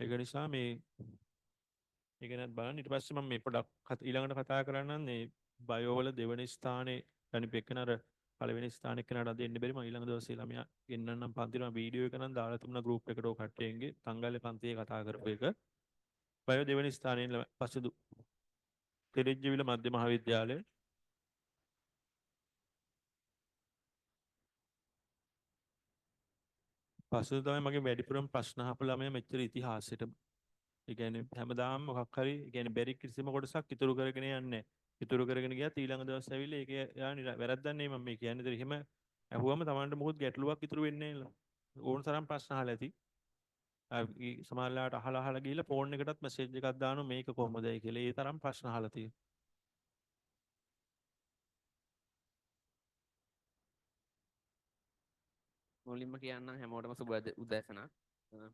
ඒක නිසා මේ ඒක නත් බලන්න. ඊට පස්සේ මම මේ පොඩක් ඊළඟට කතා කරන්නම් මේ බයෝ වල දෙවෙනි ස්ථානයේ අනිපෙකන අර පළවෙනි ස්ථානෙක කෙනාට දෙන්න බැරි. මම ඊළඟ දවසේ ළමයා ගෙන්නන්නම් පන්තිරම වීඩියෝ එක නම් දාලා තිබුණා ගෲප් එකට ඔය කට්ටියන්ගේ තංගල්ලේ පන්තියේ කතා කරපු එක. බයෝ දෙවෙනි ස්ථානයේ පසුදු තෙරෙජ්ජවිල මධ්‍ය මහාවිද්‍යාලය. පසුදු තමයි මගේ වැඩිපුරම ප්‍රශ්න අහපු ළමයා මෙච්චර ඉතිහාසෙට. ඒ කියන්නේ හැමදාම මොකක් හරි ඒ කියන්නේ බැරි කිසිම කොටසක් ඉතුරු කරගෙන යන්නේ නැහැ. ඉතුරු කරගෙන ගියත් ඊළඟ දවස් ඇවිල්ලා ඒක යා වැරද්දක් නෙමෙයි මම මේ කියන්නේ. ඒතර එහෙම ඇහුවම Tamanට මොකුත් ගැටලුවක් ඉතුරු වෙන්නේ නැහැ. ඕන තරම් ප්‍රශ්න අහලා ඇති. සමහරලාට අහලා ගිහලා ෆෝන් එකටත් මෙසේජ් එකක් දානවා මේක කොහොමදයි කියලා. ඒ තරම් ප්‍රශ්න අහලා තියෙනවා. මුලින්ම කියන්නම් හැමෝටම සුබ උදෑසනක්.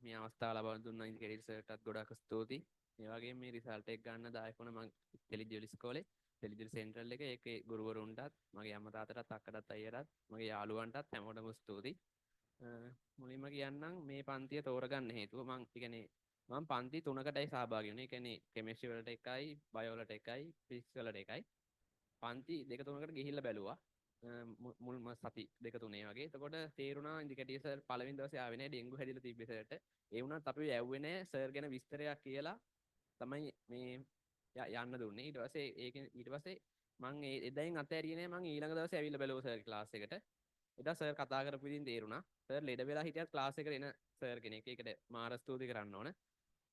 මේ අවස්ථාව ලබා දුන්න ඉන්දිකේටර් සර්ටත් ගොඩාක් ස්තුතියි. ඒ වගේම මේ රිසල්ට් එක ගන්න දායක වුණ මම ටෙලිජුවල් ඉස්කෝලේ ටෙලිජුවල් සෙන්ට්‍රල් එකේ ඒකේ ගුරුවරුන්ටත් මගේ අම්මා තාත්තටත් අක්කටත් අයියටත් මගේ යාළුවන්ටත් හැමෝටම ස්තුතියි. මුලින්ම කියන්නම් මේ පන්තිය තෝරගන්න හේතුව මම පන්ති තුනකටයි සහභාගී වුණේ. ඒ කියන්නේ කෙමිස්ට්‍රි වලට එකයි, බයෝ වලට එකයි, ෆිසික්ස් වලට එකයි. පන්ති දෙක තුනකට ගිහිල්ලා බැලුවා. මුල්ම සති දෙක තුනේ වගේ. එතකොට තේරුණා ඉන්දිකේටර් සර් පළවෙනි දවසේ ආවේ නැහැ ඩෙන්ගු හැදිලා තිබ්බේ සර්ට. ඒ වුණත් අපි ඇව්වේ නැහැ සර් ගැන විස්තරයක් කියලා තමයි මේ යන්න දුන්නේ. ඊට පස්සේ මම එදායින් අතෑරියේ නැහැ. මම ඊළඟ දවසේ ඇවිල්ලා බැලුවා සර් ක්ලාස් එකට. එදා සර් කතා කරපු විදිහින් තේරුණා. සර් ලෙඩ වෙලා හිටියත් ක්ලාස් එකට එන සර් කෙනෙක්. ඒකට මාර ස්තුති කරන්න ඕන.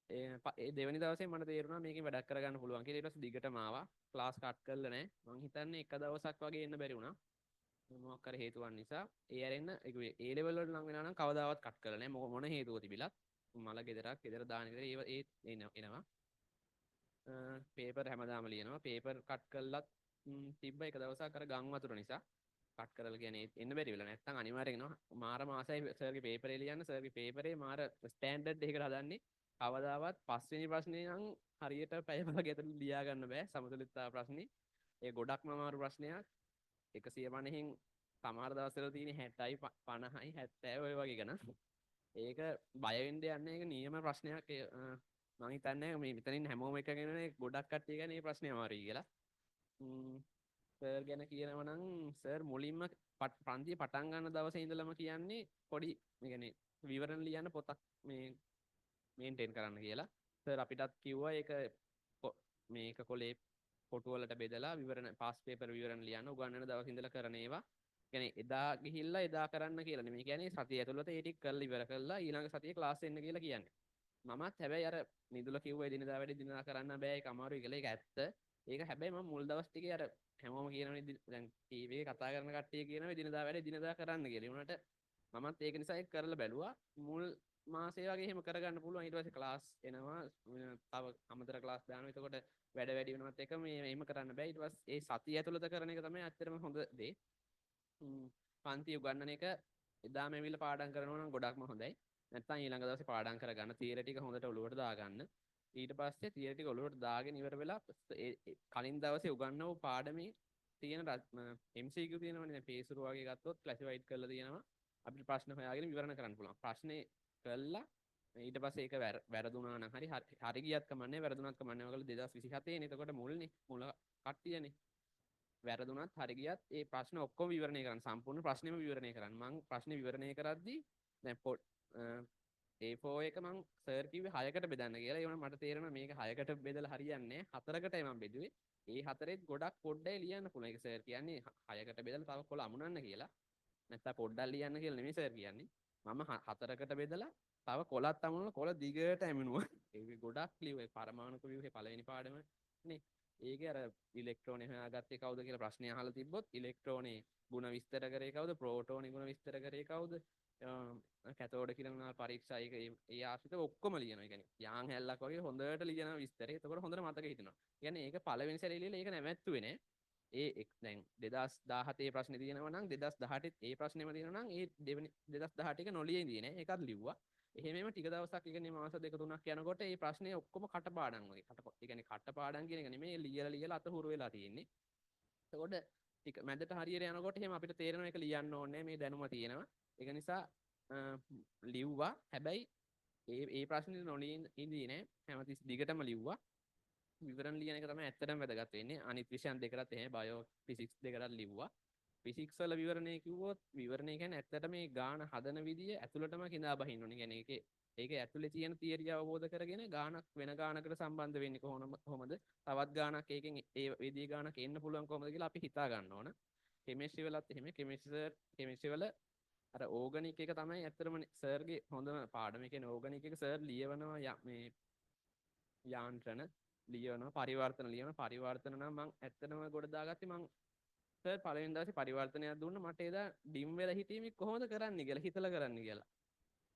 ඒ දෙවෙනි දවසේ මට තේරුණා මේකෙන් වැඩක් කරගන්න පුළුවන් කියලා. ඊට පස්සේ දිගටම ආවා. ක්ලාස් කට් කරලා නැහැ. මං හිතන්නේ එක දවසක් වගේ එන්න බැරි වුණා. මොකක් හරි හේතුවක් නිසා. ඒ ඇරෙන්න ඒ ලෙවල් වලට නම් වෙනා නම් කවදාවත් කට් කරලා නැහැ. මොන හේතුව තිබිලත්. මල ගෙදර දාන විතර එනවා. පේපර් හැමදාම ලියනවා. පේපර් කට් කළත් තිබ්බ එක දවසක් අර ගම් වතුර නිසා කට් කරලා කියන්නේ එන්න බැරි වෙලා නැත්තම් අනිවාර්යෙන් එනවා. මාර මාසයි සර්ගේ පේපරේ ලියන්න. සර්ගේ පේපරේ මාර ස්ටෑන්ඩඩ් එකකට හදන්නේ. කවදාවත් පස්වෙනි ප්‍රශ්නේ නම් හරියට පැය භාගයක් ඇතුළත ලියා ගන්න බෑ. සමතුලිතතාව ප්‍රශ්නේ. ඒ ගොඩක්ම අමාරු ප්‍රශ්නයක්. 150න් සමහර දවස්වල තියෙන 60යි 50යි 70 ඔය වගේ ගණන්. ඒක බය වෙන්න යන්නේ ඒක නියම ප්‍රශ්නයක්. මම හිතන්නේ මේ මෙතනින් හැමෝම එකගෙන ගොඩක් කට්ටිය ගැන මේ ප්‍රශ්නේ අමාරුයි කියලා. සර් ගැන කියනවා නම් සර් මුලින්ම පන්තිය පටන් ගන්න දවසේ ඉඳලම කියන්නේ පොඩි මේ කියන්නේ විවරණ ලියන්න පොතක් මේ මේන්ටේන් කරන්න කියලා. සර් අපිටත් කිව්වා ඒක මේක කොලේ කොටු වලට බෙදලා විවරණ පාස් පේපර් විවරණ ලියන්න උගන්වන දවස් ඉඳලා කරන ඒවා. කියන්නේ එදා ගිහිල්ලා එදා කරන්න කියලා නෙමෙයි. කියන්නේ සතිය ඇතුළත ඒ ටික කරලා ඉවර කරලා ඊළඟ සතියේ ක්ලාස් එන්න කියලා කියන්නේ. මමත් හැබැයි අර නිදුල කිව්ව එදිනදා වැඩ දිනදා කරන්න බෑ ඒක අමාරුයි කියලා. ඒක ඇත්ත. ඒක හැබැයි මම මුල් දවස් ටිකේ අර හැමෝම කියනවනේ දැන් ටීවී එකේ කතා කරන කට්ටිය කියනවා එදිනදා වැඩ එදිනදා කරන්න කියලා. ඒ වුණාට මමත් ඒක නිසා ඒක කරලා බැලුවා. මුල් මාසේ වගේ එහෙම කරගන්න පුළුවන්. ඊට පස්සේ ක්ලාස් එනවා. තව අමතර ක්ලාස් දානවා. එතකොට වැඩ වැඩි වෙනවත් එක මේ එහෙම කරන්න බෑ. ඊට පස්සේ ඒ සතිය ඇතුළත කරන එක තමයි ඇත්තටම හොඳ දේ. පන්ති උගන්නන එක එදාම ඇවිල්ලා පාඩම් කරනවා නම් ගොඩක්ම හොඳයි. නැත්නම් ඊළඟ දවසේ පාඩම් කරගන්න තියරි ටික හොඳට ඔලුවට දාගන්න. ඊට පස්සේ තියරි ටික ඔලුවට දාගෙන ඉවර වෙලා කලින් දවසේ උගන්වපු පාඩමේ තියෙන MCQ තියෙනවනේ පේසුරු වගේ ගත්තොත් ක්ලාසිෆයිඩ් කරලා තියෙනවා. අපිට ප්‍රශ්න හොයාගෙන විවරණ කරන්න පුළුවන්. ප්‍රශ්නේ කළා ඊට පස්සේ ඒක වැරදුනා නම් හරි ගියත් කමන්නේ වැරදුනත් කමන්නේ ඔයගොල්ලෝ 2027 නේ. එතකොට මුල කට්ටියනේ. වැරදුනත් හරි ගියත් ඒ ප්‍රශ්න ඔක්කොම විවරණය කරන්න සම්පූර්ණ ප්‍රශ්නෙම විවරණය කරන්න. මම ප්‍රශ්නේ විවරණය කරද්දී දැන් A4 එක මම සර් කිව්වේ 6කට බෙදන්න කියලා. ඒ වුණා මට තේරෙනවා මේක 6කට බෙදලා හරියන්නේ නැහැ. 4කටයි මම බෙදුවේ. ඒ 4ෙත් ගොඩක් පොඩ්ඩයි ලියන්න පුළුවන්. ඒක සර් කියන්නේ 6කට බෙදලා තව කොළ අමුණන්න කියලා. නැත්නම් පොඩ්ඩක් ලියන්න කියලා නෙමෙයි සර් කියන්නේ. මම 4කට බෙදලා තව කොළත් අමුණලා කොළ දිගට ඇමිනුවා. ඒක ගොඩක් ලියුවේ පරමාණු ලියුවේ පළවෙනි පාඩම නේ. ඒකේ අර ඉලෙක්ට්‍රෝනේ හොයාගත්තේ කවුද කියලා ප්‍රශ්නය අහලා තිබ්බොත් ඉලෙක්ට්‍රෝනේ ಗುಣ විස්තර කරේ කවුද? ප්‍රෝටෝනේ ಗುಣ විස්තර කරේ කවුද? කැතෝඩ කියලා පරීක්ෂා ඒක ඒ ආශ්‍රිතව ඔක්කොම ලියනවා. ඒ කියන්නේ යාන් හැල්ලක් වගේ හොඳට ලියන විස්තරය. එතකොට හොඳට මතක හිටිනවා. කියන්නේ ඒක පළවෙනි සැරේ ලියලා ඒක නැවැත්තුවේ නෑ. දැන් 2017 ප්‍රශ්නේ තියෙනවා නම් 2018 ඒ ප්‍රශ්නේම තියෙනවා නම් ඒ දෙවෙනි 2018 එක නොලියේ ඉඳී නෑ. ඒකත් ලිව්වා. එහෙමම ටික දවසක් ඉගෙන මාස දෙක තුනක් යනකොට මේ ප්‍රශ්නේ ඔක්කොම කටපාඩම් වගේ. ඒ කියන්නේ කටපාඩම් කියන එක නෙමෙයි ලියලා අත හුරු වෙලා තියෙන්නේ. එතකොට ටික මැදට හරියට යනකොට එහෙම අපිට තේරෙනවා ඒක ලියන්න ඕනේ මේ දැනුම තියෙනවා. ඒක නිසා ලිව්වා. හැබැයි ඒ ප්‍රශ්නේ නොලින් ඉඳී නෑ හැමතිස් දිගටම ලිව්වා විවරණ ලියන එක තමයි ඇත්තටම වැදගත් වෙන්නේ අනිත් විෂයන් දෙකටත් එහෙම බයෝ ෆිසික්ස් දෙකටත් ලිව්වා ෆිසික්ස් වල විවරණය කිව්වොත් විවරණය කියන්නේ ඇත්තට මේ ගාන හදන විදිය ඇතුළටම කිඳා බහින්න ඕනේ. කියන්නේ ඒක ඇතුලේ තියෙන තියරිය අවබෝධ කරගෙන ගානක් වෙන ගානකට සම්බන්ධ වෙන්නේ කොහොමද? තවත් ගානක් ඒකෙන් ඒ විදිය ගානක් එන්න පුළුවන් කොහොමද කියලා අපි හිතා ගන්න ඕන. කෙමිස්ට්‍රි වලත් එහෙම කෙමිස්ට්‍රි වල අර ඕගනික් එක තමයි ඇත්තටම සර්ගේ හොඳම පාඩම. ඒ කියන්නේ ඕගනික් එක සර් ලියවනවා මේ යාන්ත්‍රණ ලියවනවා පරිවර්තන ලියවනවා පරිවර්තන නම් මම ඇත්තටම ගොඩ දාගත්තේ මම සර් පළවෙනි දවසේ පරිවර්තනයක් දුන්න මට එදා ඩිම් වෙලා හිටියේ මේ කොහොමද කරන්නේ කියලා හිතලා කරන්න කියලා.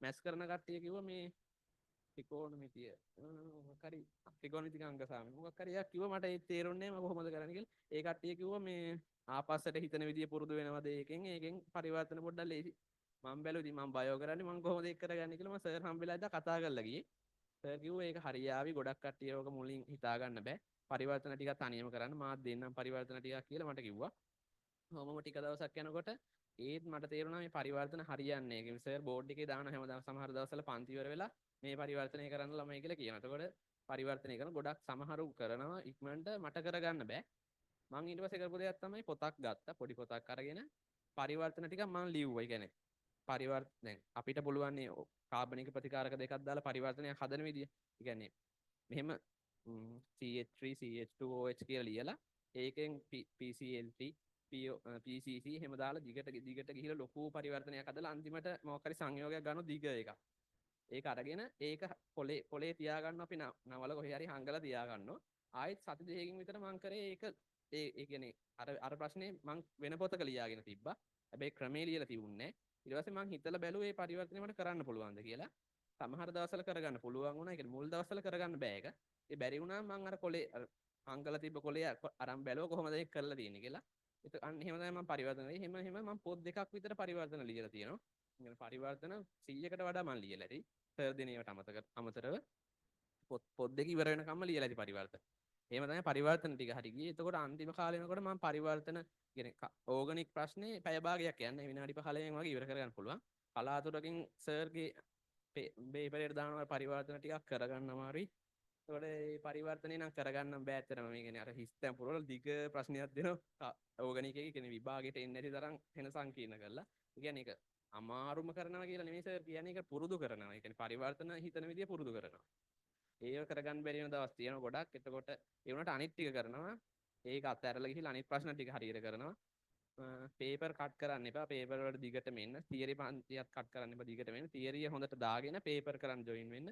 මැස් කරන කට්ටිය කිව්වා මේ ත්‍රිකෝණමිතිය මොකක් හරි ත්‍රිකෝණමිතික අංක සාමය මොකක් හරි එකක් කිව්වා මට ඒ තේරුන්නේ නැහැ මම කොහොමද කරන්නේ කියලා. ඒ කට්ටිය කිව්වා මේ ආපස්සට හිතන විදිය පුරුදු වෙනවද ඒකෙන් පරිවර්තන පොඩ්ඩක් ලේසි. මම බැලුවා ඉතින් මම බයෝ කරන්නේ මම කොහොමද ඒක කරගන්නේ කියලා මම සර් හම්බෙලා ඉඳලා කතා කරලා ගියේ. සර් කිව්වා ඒක හරියාවි ගොඩක් කට්ටිය ඕක මුලින් හිතා ගන්න බෑ. පරිවර්තන ටිකක් තනියම කරන්න මාත් දෙන්නම් පරිවර්තන ටිකක් කියලා මට කිව්වා. හොමම ටික දවසක් යනකොට ඒත් මට තේරුණා මේ පරිවර්තන හරියන්නේ නැහැ. සර් බෝඩ් එකේ දාන හැමදාම සමහර දවස්වල පන්ති ඉවර වෙලා මේ පරිවර්තනය කරන්න ළමයි කියලා කියනවා. එතකොට පරිවර්තනය කරන ගොඩක් සමහරු කරනවා ඉක්මනට මට කරගන්න බෑ. මම ඊට පස්සේ කරපු දෙයක් තමයි පොතක් ගත්තා. පොඩි පොතක් අරගෙන පරිවර්තන ටිකක් මම ලිව්වා. ඒ කියන්නේ දැන් අපිට පුළුවන් නේ කාබනික ප්‍රතිකාරක දෙකක් දාලා පරිවර්තනයක් හදන විදිය. ඒ කියන්නේ මෙහෙම CH3 CH2OH කියලා ලියලා ඒකෙන් PCl3 PCC එහෙම දාලා දිගට ගිහිලා ලොකු පරිවර්තනයක් හදලා අන්තිමට මොකක් හරි සංයෝගයක් ගන්න දිග එකක්. ඒක අරගෙන ඒක පොලේ තියාගන්න අපි නවල කොහේ හරි හංගලා තියාගන්නවා. ආයෙත් සති දෙකකින් විතර මම කරේ ඒක ඒ කියන්නේ අර ප්‍රශ්නේ මම වෙන පොතක ලියාගෙන තිබ්බා. හැබැයි ක්‍රමේ ලියලා තිබුණේ නැහැ. ඊට පස්සේ මම හිතලා බැලුවේ මේ පරිවර්තනය මට කරන්න පුළුවන්ද කියලා. සමහර දවස්වල කරගන්න පුළුවන් වුණා. ඒ කියන්නේ මුල් දවස්වල කරගන්න බෑ ඒක. ඒ බැරි වුණා මම අර කොලේ හංගලා තිබ්බ කොලේ අරන් බැලුවා කොහොමද ඒක කරලා තියෙන්නේ කියලා. ඒක අන්න එහෙම තමයි මම පරිවර්තන කරේ. එහෙම මම පොත් දෙකක් විතර පරිවර්තන ලියලා තියෙනවා. يعني පරිවර්තන 100කට වඩා මම ලියලා ඇති. සර් දින ඒවට අමතරව පොත් දෙක ඉවර වෙනකම්ම ලියලා ඇති පරිවර්තන. එහෙම තමයි පරිවර්තන ටික හරි ගියේ. එතකොට අන්තිම කාලේ වෙනකොට මම පරිවර්තන කියන්නේ ඕගනික් ප්‍රශ්නේ පැය භාගයක් යන්නේ විනාඩි 15න් වගේ ඉවර කරගන්න පුළුවන්. කලාතුරකින් සර්ගේ පේපර් එකට දානවා පරිවර්තන ටිකක් කරගන්න අමාරුයි. ඒකට මේ පරිවර්තනේ නම් කරගන්න බෑ ඇත්තටම. මේ කියන්නේ අර හිස්තැන් පුරවල දිග ප්‍රශ්නයක් දෙනවා. ඕගනික් එකේ කියන්නේ විභාගයට එන්නේ නැති තරම් වෙන සංකීර්ණ කරලා. ඒ කියන්නේ ඒක අමාරුම කරනවා කියලා නෙමෙයි සර් කියන්නේ ඒක පුරුදු කරනවා. ඒ කියන්නේ පරිවර්තන හිතන විදිය පුරුදු කරනවා. ඒක කරගන්න බැරි වෙන දවස් තියෙනවා ගොඩක්. එතකොට ඒ වුණාට අනිත් ටික කරනවා. ඒක අත්හැරලා ගිහිල්ලා අනිත් ප්‍රශ්න ටික හරියට කරනවා. පේපර් කට් කරන්න එපා. පේපර් වලට දිගටම එන්න. තියරි පන්තියක් කට් කරන්න එපා දිගටම එන්න. තියරිය හොඳට දාගෙන පේපර් කරන් ජොයින් වෙන්න.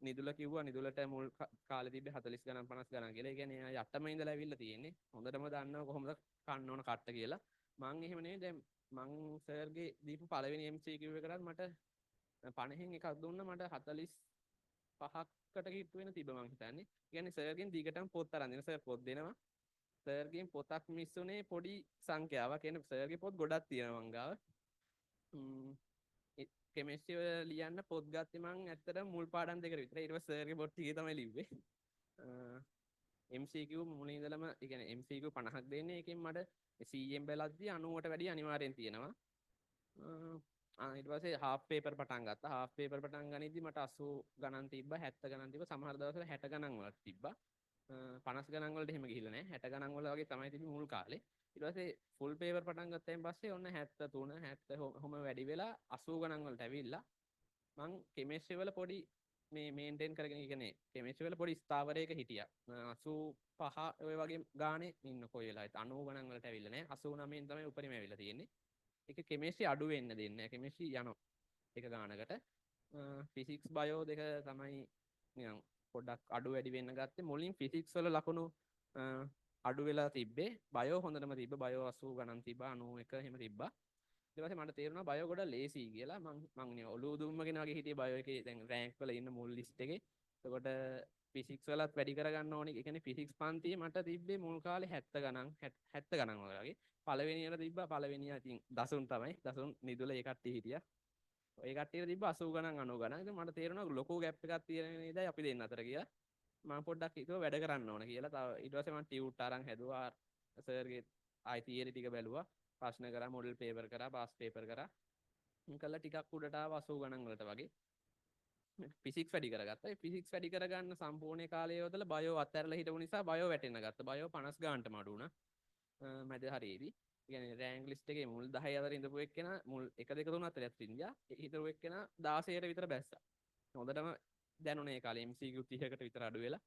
නිදුල කිව්වා නිදුලට මුල් කාලේ තිබ්බේ 40 ගණන් 50 ගණන් කියලා. ඒ කියන්නේ යටම ඉඳලා ඇවිල්ලා තියෙන්නේ. හොඳටම දන්නවා කොහොමද කන්න ඕන කට්ට කියලා. මං එහෙම නෙවෙයි දැන් මං සර්ගේ දීපු පළවෙනි MCQ එකටත් මට 50න් එකක් දුන්නා මට 45කට කිට්ටු වෙන තිබ්බ මං හිතන්නේ. කියන්නේ සර්ගෙන් දිගටම පොත් අරන් දෙන සර් පොත් දෙනවා. සර්ගෙන් පොතක් මිස් උනේ පොඩි සංඛ්‍යාවක්. කියන්නේ සර්ගේ පොත් ගොඩක් තියෙනවා මං ගාව. කෙමිස්ට්‍රි වල ලියන්න පොත් ගත්තේ මං ඇත්තටම මුල් පාඩම් දෙකට විතර. ඊට පස්සේ සර්ගේ පොත් ටිකේ තමයි ලිව්වේ. MCQ මුලින් ඉඳලම ඒ කියන්නේ MCQ 50ක් දෙන්නේ. ඒකෙන් මට CM බලද්දී 90ට වැඩි අනිවාර්යෙන් තියෙනවා. ඊට පස්සේ හාෆ් පේපර් පටන් ගත්තා. හාෆ් පේපර් පටන් ගනිද්දි මට 80 ගණන් තිබ්බා 70 ගණන් තිබ්බා. සමහර දවස්වල 60 ගණන් වලට තිබ්බා. 50 ගණන් වලට එහෙම ගිහිල්ලා නැහැ. 60 ගණන් වල වගේ තමයි තිබ්බේ මුල් කාලේ. ඊට පස්සේ ෆුල් පේපර් පටන් ගත්තාන් පස්සේ ඔන්න 73 70 ඔහොම වැඩි වෙලා 80 ගණන් වලට ඇවිල්ලා මං කෙමිස්ට්‍රි වල පොඩි මේ මේන්ටේන් කරගෙන ඉන්නේ. කෙමිස්ට්‍රි වල පොඩි ස්ථාවරයක හිටියා. 85 ඔය වගේ ගානේ ඉන්න කොයි වෙලාවෙත් 90 ගණන් වලට ඇවිල්ලා නැහැ. 89න් තමයි උපරිම ඇවිල්ලා තියෙන්නේ. ඒක කෙමිස්ට්‍රි අඩු වෙන්න දෙන්නේ නැහැ. කෙමිස්ට්‍රි යනවා එක ගානකට. ෆිසික්ස් බයෝ දෙක තමයි නිකන් පොඩ්ඩක් අඩු වැඩි වෙන්න ගත්තේ. මුලින් ෆිසික්ස් වල ලකුණු අඩු වෙලා තිබ්බේ. බයෝ හොඳටම තිබ්බ. බයෝ 80 ගණන් තිබ්බා 91 එහෙම තිබ්බා. ඊට පස්සේ මට තේරුණා බයෝ ගොඩ ලේසි කියලා. මං නේ ඔලුව දුම්මගෙන වගේ හිටියේ බයෝ එකේ දැන් රෑන්ක් වල ඉන්න මුල් ලිස්ට් එකේ. එතකොට ෆිසික්ස් වලත් වැඩි කරගන්න ඕනේ. ඒ කියන්නේ ෆිසික්ස් පන්තියේ මට තිබ්බේ මුල් කාලේ 70 ගණන් 70 ගණන් වගේ. පළවෙනියට තිබ්බා පළවෙනිය ඉතින් දසුන් තමයි. දසුන් නිදුල ඒ කට්ටිය හිටියා. ඔය කට්ටියට තිබ්බා 80 ගණන් 90 ගණන්. ඉතින් මට තේරුණා ලොකු ગેප් එකක් තියෙන නේදයි අපි දෙන්න අතර කියලා. මම පොඩ්ඩක් හිතුවා වැඩ කරන්න ඕන කියලා. තව ඊට පස්සේ මම ටියුට් අරන් හැදුවා. සර්ගේ ආයි තියරි ටික බැලුවා. ප්‍රශ්න කරා, මොඩල් පේපර් කරා, පාස් පේපර් කරා. කළා ටිකක් උඩට ආව 80 ගණන් වලට වගේ. ෆිසික්ස් වැඩි කරගත්තා. ඒ ෆිසික්ස් වැඩි කරගන්න සම්පූර්ණ කාලය යොදලා බයෝ අත්හැරලා හිටපු නිසා බයෝ වැටෙන්න ගත්තා. බයෝ 50 ගානට මඩු වුණා. මැද හරියේදී. ඒ කියන්නේ රෑන්ක් ලිස්ට් එකේ මුල් 10 අතර ඉඳපු එක්කෙනා මුල් 1 2 3 4 ඉන්දියා. හිටපු එක්කෙනා 16ට විතර බැස්සා. හොඳටම දැනුනේ ඒ කාලේ MCQ 30කට විතර අඩු වෙලා.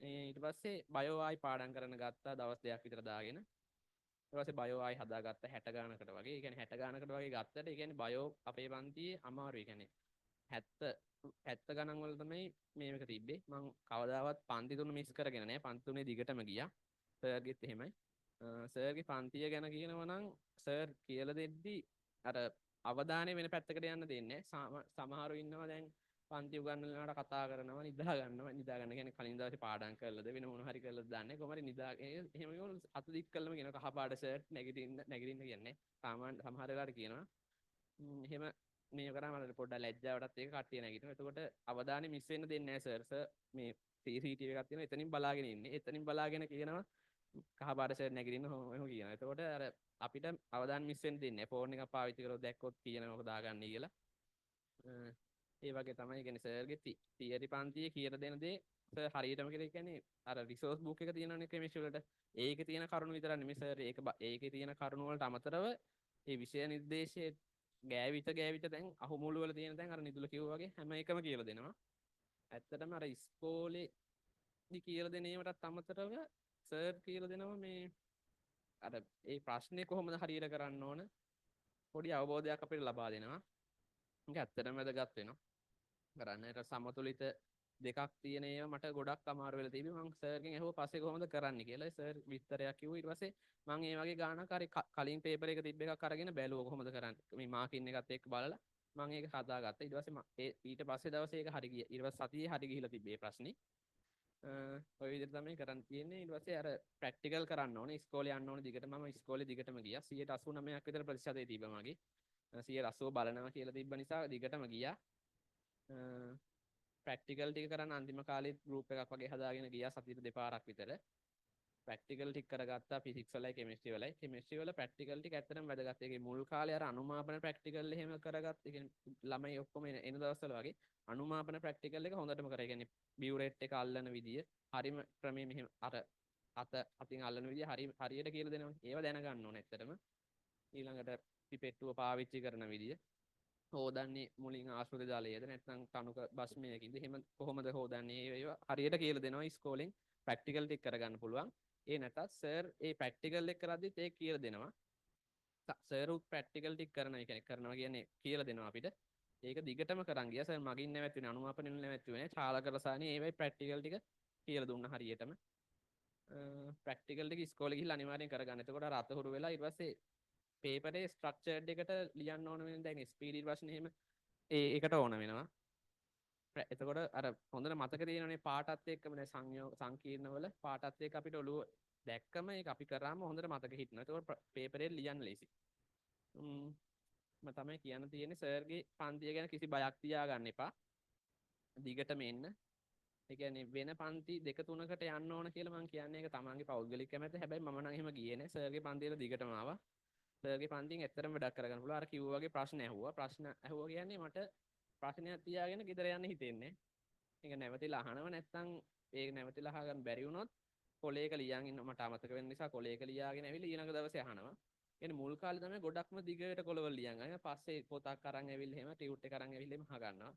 ඊට පස්සේ බයෝ ආයි පාඩම් කරන්න ගත්තා දවස් දෙකක් විතර දාගෙන. ඊට පස්සේ බයෝ ආයි හදාගත්තා 60 ගානකට වගේ. ඒ කියන්නේ 60 ගානකට වගේ ගත්තට ඒ කියන්නේ බයෝ අපේ පන්තියේ අමාරුයි. ඒ කියන්නේ 70 ගණන් වල තමයි මේක තිබ්බේ. මං කවදාවත් පන්ති තුන මිස් කරගෙන නැහැ. පන්ති තුනේ දිගටම ගියා. සර්ගෙත් එහෙමයි. සර්ගේ පන්තිය ගැන කියනවා නම් සර් කියලා දෙද්දි අර අවධානය වෙන පැත්තකට යන්න දෙන්නේ නැහැ. සමහරව ඉන්නවා දැන් පන්ති උගන්වනවාට කතා කරනවා නිදා ගන්න කියන්නේ කලින් දවසේ පාඩම් කරලාද වෙන මොන හරි කරලාද දන්නේ කොහමද නිදා එහෙම කියවල අත දික් කළම කියනවා කහ පාට ෂර්ට් නැගිටින්න කියන්නේ සාමාන්‍ය සමහර වෙලාවට කියනවා එහෙම මේ කරාම මට පොඩ්ඩක් ලැජ්ජාවටත් ඒක කට්ටිය නැගිටිනවා එතකොට අවධානය මිස් වෙන්න දෙන්නේ නැහැ සර් මේ CCTV එකක් තියෙනවා එතනින් බලාගෙන ඉන්නේ එතනින් බලාගෙන කියනවා කහ පාට ෂර්ට් නැගිටින්න එහෙම කියනවා එතකොට අර අපිට අවධානය මිස් වෙන්න දෙන්නේ නැහැ ෆෝන් එකක් පාවිච්චි කරලා දැක්කොත් කියනවා මොකද දාගන්නේ කියලා ඒ වගේ තමයි කියන්නේ සර්ගේ තියරි පන්තියේ කියලා දෙන දේ සර් හරියටම කියලා කියන්නේ අර රිසෝස් බුක් එක තියෙනවනේ කෙමිස්ට්‍රි වලට ඒකේ තියෙන කරුණු විතරක් නෙමෙයි සර් ඒකේ තියෙන කරුණු වලට අමතරව මේ විෂය නිර්දේශයේ ගෑවිත දැන් අහුමුළු වල තියෙන දැන් අර නිදුල කිව්වා වගේ හැම එකම කියලා දෙනවා ඇත්තටම අර ඉස්කෝලේ කියලා දෙන ඒවටත් අමතරව සර් කියලා දෙනවා මේ අර ඒ ප්‍රශ්නේ කොහොමද හරියට කරන්න ඕන පොඩි අවබෝධයක් අපිට ලබා දෙනවා ඒක ඇත්තටම වැදගත් වෙනවා කරන්නට සමතුලිත දෙකක් තියෙන ඒවා මට ගොඩක් අමාරු වෙලා තිබ්බේ මම සර්ගෙන් අහුවා පස්සේ කොහොමද කරන්න කියලා සර් විස්තරයක් කිව්වා ඊට පස්සේ මම ඒ වගේ ගානක් හරි කලින් පේපර් එක තිබ්බ එකක් අරගෙන බැලුවා කොහොමද කරන්නේ මේ මාකින් එකත් එක්ක බලලා මම ඒක හදාගත්තා ඊට පස්සේ ඊට පස්සේ දවසේ ඒක හරි ගියා ඊට පස්සේ සතියේ හරි ගිහිලා තිබ්බේ ප්‍රශ්නේ ඔය විදිහට තමයි කරන්න තියෙන්නේ ඊට පස්සේ අර ප්‍රැක්ටිකල් කරන්න ඕනේ ඉස්කෝලේ යන්න ඕනේ දිගට මම ඉස්කෝලේ දිගටම ගියා 89ක් විතර ප්‍රතිශතය තිබ්බා මගේ 180 බලනවා කියලා තිබ්බ නිසා දිගටම ගියා ප්‍රැක්ටිකල් ටික කරන්න අන්තිම කාලේ ගෲප් එකක් වගේ හදාගෙන ගියා සතියට දෙපාරක් විතර ප්‍රැක්ටිකල් ටික කරගත්තා ෆිසික්ස් වලයි කෙමිස්ට්‍රි වල ප්‍රැක්ටිකල් ටික ඇත්තටම වැදගත් ඒකේ මුල් කාලේ අර අනුමාපන ප්‍රැක්ටිකල් එහෙම කරගත්ත ඒ කියන්නේ ළමයි ඔක්කොම එන දවස්වල වගේ අනුමාපන ප්‍රැක්ටිකල් එක හොඳටම කරා. ඒ කියන්නේ බියුරේට් එක අල්ලන විදිය හරිම ක්‍රමයේ මෙහෙම අර අතින් අල්ලන විදිය හරියට කියලා දෙනවා. ඒව දැනගන්න ඕනේ ඇත්තටම. ඊළඟට පිපෙට්ටුව පාවිච්චි කරන විදිය හෝදන්නේ මුලින් ආශ්‍රිත ජලයේද නැත්නම් තනුක බස්මයකින්ද එහෙම කොහොමද හොදන්නේ ඒවා හරියට කියලා දෙනවා ඉස්කෝලෙන් ප්‍රැක්ටිකල් ටික කරගන්න පුළුවන්. ඒ නැතත් සර් ඒ ප්‍රැක්ටිකල් එක කරද්දිත් ඒක කියලා දෙනවා. සර් උත් ප්‍රැක්ටිකල් ටික කරනවා කියන්නේ කියලා දෙනවා අපිට. ඒක දිගටම කරන් ගියා සර් මගින් නැවැත්තුනේ අනුමාපනෙන් නැවැත්තුනේ චාලක රසායනයේ ඒවයි ප්‍රැක්ටිකල් ටික කියලා දුන්නා හරියටම. ප්‍රැක්ටිකල් ටික ඉස්කෝලේ ගිහිල්ලා අනිවාර්යෙන් කරගන්න. එතකොට අර අතහුරු වෙලා ඊට පස්සේ පේපරේ ස්ට්‍රක්චර්ඩ් එකට ලියන්න ඕන වෙන දැන් ස්පීඩ් ප්‍රශ්න එහෙම ඒකට ඕන වෙනවා. එතකොට අර හොඳට මතක තියෙනනේ පාටත් එක්කම දැන් සංකීර්ණ වල පාටත් එක්ක අපිට ඔළුව දැක්කම ඒක අපි කරාම හොඳට මතක හිටිනවා. එතකොට පේපරේ ලියන්න ලේසි. මම තමයි කියන්න තියෙන්නේ සර්ගේ පන්තිය ගැන කිසි බයක් තියාගන්න එපා. දිගටම එන්න. ඒ කියන්නේ වෙන පන්ති දෙක තුනකට යන්න ඕන කියලා මම කියන්නේ ඒක තමන්ගේ පෞද්ගලික කැමැත්ත. හැබැයි මම නම් එහෙම ගියේ නෑ. සර්ගේ පන්තියට දිගටම ආවා. සර්ගේ පන්තියෙන් ඇත්තටම වැඩක් කරගන්න පුළුවන්. අර කිව්වා වගේ ප්‍රශ්න ඇහුවා කියන්නේ මට ප්‍රශ්නයක් තියාගෙන ගෙදර යන්න හිතෙන්නේ. ඒක නැවතිලා අහනව නැත්නම් ඒක නැවතිලා අහගන්න බැරි වුණොත් කොලේක ලියන් ඉන්න මට අමතක වෙන නිසා කොලේක ලියාගෙන ඇවිල්ලා ඊළඟ දවසේ අහනවා. කියන්නේ මුල් කාලේ තමයි ගොඩක්ම දිගට කොලවල ලියන් ගන්න. පස්සේ පොතක් අරන් ඇවිල්ලා එහෙම ටියුට් එක අරන් ඇවිල්ලා එහෙම අහගන්නවා.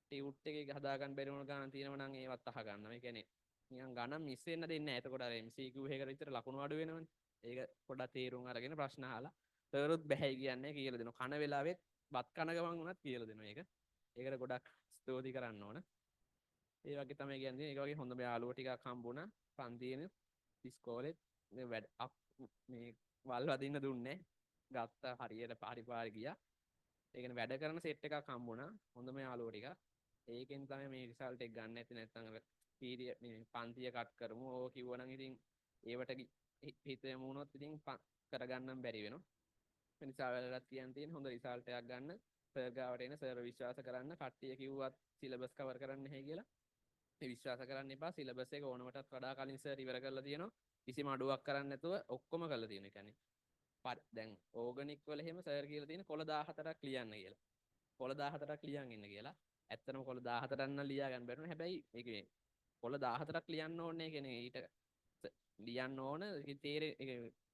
ටියුට් එකේ හදාගන්න බැරි වුණ ගාන තියෙනවා නම් ඒවත් අහගන්නවා. ඒ කියන්නේ නිකන් ගණන් මිස් වෙන්න දෙන්නේ නැහැ. එතකොට අර MCQ එකකට විතර ලකුණු අඩු වෙනවනේ. ඒක පොඩ්ඩක් තේරුම් අරගෙන ප්‍රශ්න අහලා සර්ුත් බැහැයි කියන්නේ කියලා දෙනවා. කන වෙලාවෙත් බත් කන ගමන් වුණත් කියලා දෙනවා ඒක. ඒකට ගොඩක් ස්තුති කරන්න ඕන. ඒ වගේ තමයි කියන්නේ. ඒක වගේ හොඳ යාළුවෝ ටිකක් හම්බුණා. පන්තියේ ඉස්කෝලේ මේ වල් වදින්න දුන්නේ. ගත්ත හරියට පාරි ගියා. ඒ කියන්නේ වැඩ කරන සෙට් එකක් හම්බුණා. හොඳම යාළුවෝ ටික. ඒකෙන් තමයි මේ රිසල්ට් එක ගන්න ඇති නැත්නම් අර පීරිය මේ පන්තිය කට් කරමු. ඕක කිව්වනම් ඉතින් ඒවට හිතේ මුණොත් ඉතින් කරගන්නම් බැරි වෙනවා. ඒ නිසා වෙලට කියන්න තියෙන හොඳ රිසල්ට් එකක් ගන්න. සර් ගාවට එන සර් විශ්වාස කරන්න. කට්ටිය කිව්වත් සිලබස් කවර් කරන්න නැහැ කියලා. ඒ විශ්වාස කරන්න එපා. සිලබස් එක ඕනමටත් වඩා කලින් සර් ඉවර කරලා තියෙනවා. කිසිම අඩුවක් කරන්නේ නැතුව ඔක්කොම කරලා තියෙනවා. ඒ කියන්නේ දැන් ඕගනික් වල එහෙම සර් කියලා තියෙන කොළ 14ක් ලියන්න කියලා. කොළ 14ක් ලියන් ඉන්න කියලා. ඇත්තටම කොළ 14ක් නම් ලියා ගන්න බැරුණා. හැබැයි ඒකේ කොළ 14ක් ලියන්න ඕනේ කියන්නේ ඊට ලියන්න ඕන තේරෙ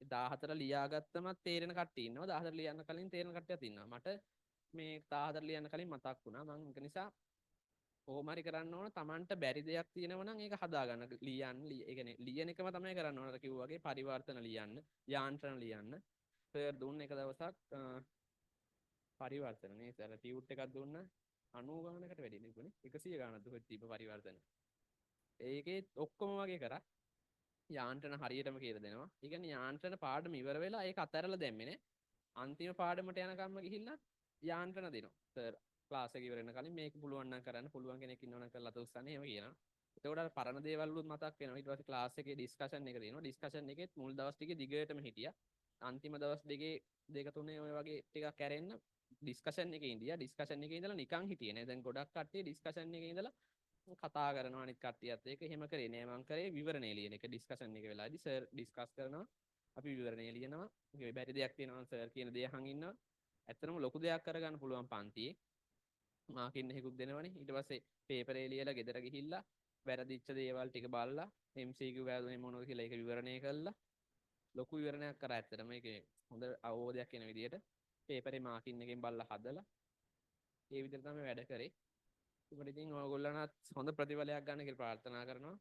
14 ලියාගත්තම තේරෙන කට්ටිය ඉන්නවා 14 ලියන්න කලින් තේරෙන කට්ටියක් ඉන්නවා මට මේ 14 ලියන්න කලින් මතක් වුණා මම ඒක නිසා කොහොම හරි කරන්න ඕන Tamanට බැරි දෙයක් තියෙනවා නම් ඒක හදාගන්න ලියන්න ඒ කියන්නේ ලියන එකම තමයි කරන්න ඕන අර කිව්වා වගේ පරිවර්තන ලියන්න යාන්ත්‍රණ ලියන්න සර් දුන්න එක දවසක් පරිවර්තන නේ සර් ටියුට් එකක් දුන්න 90 ගානකට වැඩි නෙකුනේ 100 ගානක් දුන්නත් තිබ්බ පරිවර්තන ඒකේ ඔක්කොම වගේ කරා යාන්ත්‍රණ හරියටම කියලා දෙනවා. ඒ කියන්නේ යාන්ත්‍රණ පාඩම ඉවර වෙලා ඒක අතහැරලා දැම්මේ නේ. අන්තිම පාඩමට යනකම්ම ගිහිල්ලා යාන්ත්‍රණ දෙනවා. සර් ක්ලාස් එක ඉවර වෙන කලින් මේක පුළුවන් නම් කරන්න පුළුවන් කෙනෙක් ඉන්නවනම් කරලා අත උස්සන්නේ එහෙම කියනවා. එතකොට අර පරණ දේවල් උත් මතක් වෙනවා. ඊට පස්සේ ක්ලාස් එකේ ඩිස්කෂන් එක දෙනවා. ඩිස්කෂන් එකෙත් මුල් දවස් ටිකේ දිගටම හිටියා. අන්තිම දවස් දෙක තුනේ ඔය වගේ ටිකක් කැරෙන්න ඩිස්කෂන් එකේ ඉඳියා. ඩිස්කෂන් එකේ ඉඳලා නිකන් හිටියේ නේ. දැන් ගොඩක් කට්ටිය ඩිස්කෂන් එකේ ඉඳලා කතා කරනවා අනිත් කට්ටියත් එක්ක එහෙම කරේ නෑ මම කරේ විවරණේ ලියන එක ඩිස්කෂන් එක වෙලාවේදී සර් ඩිස්කස් කරනවා අපි විවරණේ ලියනවා ඒ බැරි දෙයක් තියෙනවා සර් කියන දේ අහන් ඉන්නවා ඇත්තටම ලොකු දෙයක් කරගන්න පුළුවන් පන්තියේ මාකින් එකකුත් දෙනවනේ ඊට පස්සේ පේපරේ ලියලා ගෙදර ගිහිල්ලා වැරදිච්ච දේවල් ටික බලලා MCQ වැරදුනේ මොනවද කියලා ඒක විවරණය කළා ලොකු විවරණයක් කරා ඇත්තටම මේකේ හොඳ අවබෝධයක් එන විදිහට පේපරේ මාකින් එකෙන් බලලා හදලා ඒ විදිහට තමයි වැඩ කරේ. ඉතින් ඔයගොල්ලන්ට හොඳ ප්‍රතිඵලයක් ගන්න කියලා ප්‍රාර්ථනා කරනවා.